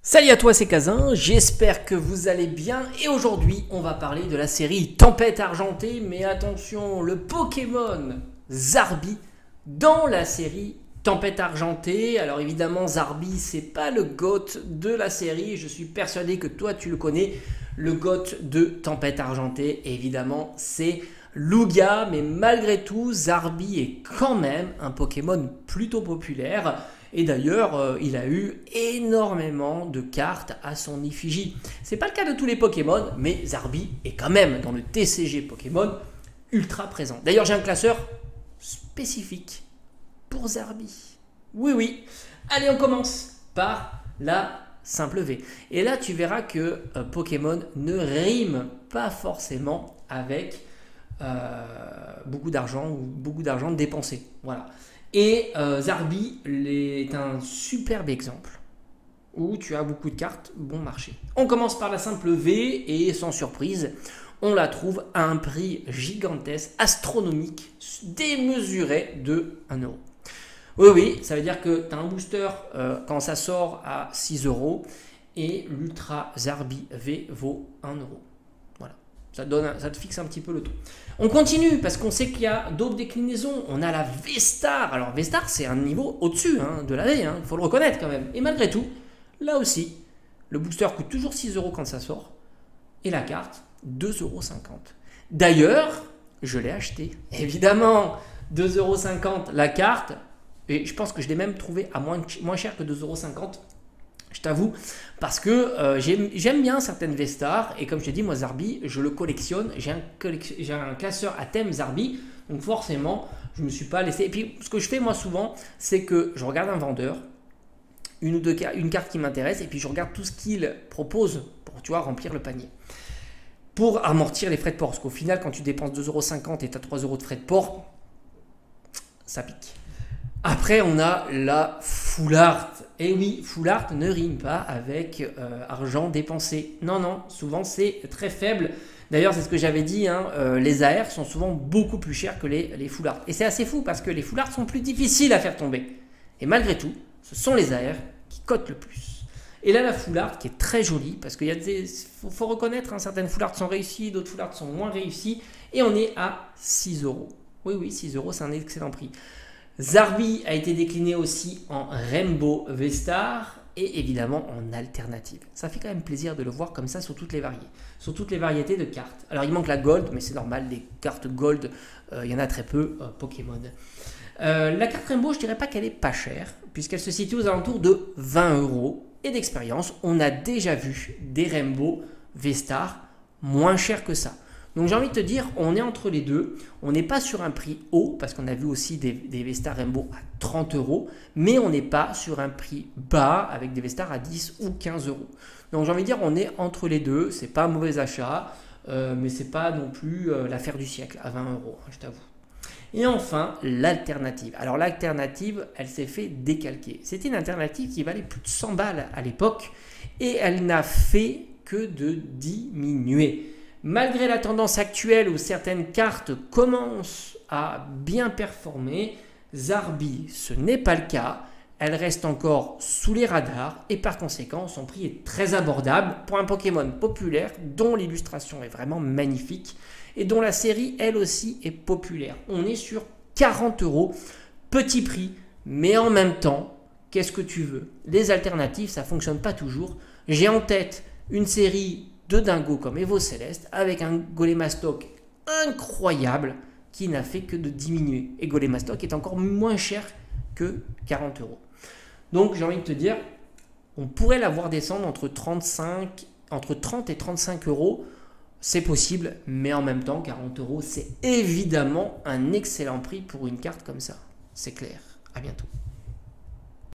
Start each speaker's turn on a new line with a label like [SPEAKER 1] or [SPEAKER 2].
[SPEAKER 1] Salut à toi, c'est Kazin, j'espère que vous allez bien et aujourd'hui on va parler de la série Tempête Argentée, mais attention, le Pokémon Zarbi dans la série Tempête Argentée. Alors évidemment Zarbi c'est pas le GOAT de la série, je suis persuadé que toi tu le connais, le GOAT de Tempête Argentée évidemment c'est Lugia, mais malgré tout Zarbi est quand même un Pokémon plutôt populaire. Et d'ailleurs, il a eu énormément de cartes à son effigie. C'est pas le cas de tous les Pokémon, mais Zarbi est quand même dans le TCG Pokémon ultra présent. D'ailleurs, j'ai un classeur spécifique pour Zarbi. Oui, oui. Allez, on commence par la simple V. Et là, tu verras que Pokémon ne rime pas forcément avec beaucoup d'argent ou beaucoup d'argent dépensé. Voilà. Et Zarbi est un superbe exemple où tu as beaucoup de cartes bon marché. On commence par la simple V et sans surprise, on la trouve à un prix gigantesque, astronomique, démesuré de 1 euro. Oui, oui, ça veut dire que tu as un booster quand ça sort à 6 euros et l'Ultra Zarbi V vaut 1 euro. Voilà, ça te fixe un petit peu le taux. On continue parce qu'on sait qu'il y a d'autres déclinaisons. On a la V-Star. Alors V-Star c'est un niveau au-dessus de la V, il faut le reconnaître quand même. Et malgré tout, là aussi, le booster coûte toujours 6 euros quand ça sort. Et la carte, 2,50 euros. D'ailleurs, je l'ai acheté. Évidemment, 2,50 euros la carte. Et je pense que je l'ai même trouvé à moins cher que 2,50 euros. Je t'avoue, parce que j'aime bien certaines V-Stars, et comme je t'ai dit, moi Zarbi, je le collectionne, j'ai un classeur à thème Zarbi, donc forcément, je ne me suis pas laissé. Et puis, ce que je fais moi souvent, c'est que je regarde un vendeur, une carte qui m'intéresse, et puis je regarde tout ce qu'il propose pour, tu vois, remplir le panier. Pour amortir les frais de port, parce qu'au final, quand tu dépenses 2,50 € et tu as 3 euros de frais de port, ça pique. Après, on a la Full Art. Et oui, Full Art ne rime pas avec argent dépensé. Non, non, souvent c'est très faible. D'ailleurs, c'est ce que j'avais dit, les AR sont souvent beaucoup plus chers que les Full Art. Et c'est assez fou parce que les Full Art sont plus difficiles à faire tomber. Et malgré tout, ce sont les AR qui cotent le plus. Et là, la Full Art qui est très jolie parce qu'il y a faut reconnaître, certaines Full Art sont réussies, d'autres Full Art sont moins réussies. Et on est à 6 euros. Oui, oui, 6 euros, c'est un excellent prix. Zarbi a été décliné aussi en Rainbow V-Star et évidemment en alternative. Ça fait quand même plaisir de le voir comme ça sur toutes les variétés de cartes. Alors il manque la Gold, mais c'est normal, les cartes Gold, il y en a très peu Pokémon. La carte Rainbow, je dirais pas qu'elle est pas chère, puisqu'elle se situe aux alentours de 20 euros. Et d'expérience, on a déjà vu des Rainbow V-Star moins chers que ça. Donc j'ai envie de te dire, on est entre les deux. On n'est pas sur un prix haut, parce qu'on a vu aussi des V-Star Rainbow à 30 euros, mais on n'est pas sur un prix bas avec des V-Star à 10 ou 15 euros. Donc j'ai envie de dire, on est entre les deux. C'est pas un mauvais achat, mais c'est pas non plus l'affaire du siècle à 20 euros, je t'avoue. Et enfin, l'alternative. Alors l'alternative, elle s'est fait décalquer. C'était une alternative qui valait plus de 100 balles à l'époque, et elle n'a fait que de diminuer. Malgré la tendance actuelle où certaines cartes commencent à bien performer, Zarbi, ce n'est pas le cas. Elle reste encore sous les radars et par conséquent, son prix est très abordable pour un Pokémon populaire dont l'illustration est vraiment magnifique et dont la série, elle aussi, est populaire. On est sur 40 euros, petit prix, mais en même temps, qu'est-ce que tu veux? Les alternatives, ça ne fonctionne pas toujours. J'ai en tête une série de dingo comme Evo Céleste avec un Golémastoc incroyable qui n'a fait que de diminuer. Et Golémastoc est encore moins cher que 40 euros. Donc j'ai envie de te dire, on pourrait la voir descendre entre 30 et 35 euros. C'est possible, mais en même temps, 40 euros, c'est évidemment un excellent prix pour une carte comme ça. C'est clair. À bientôt.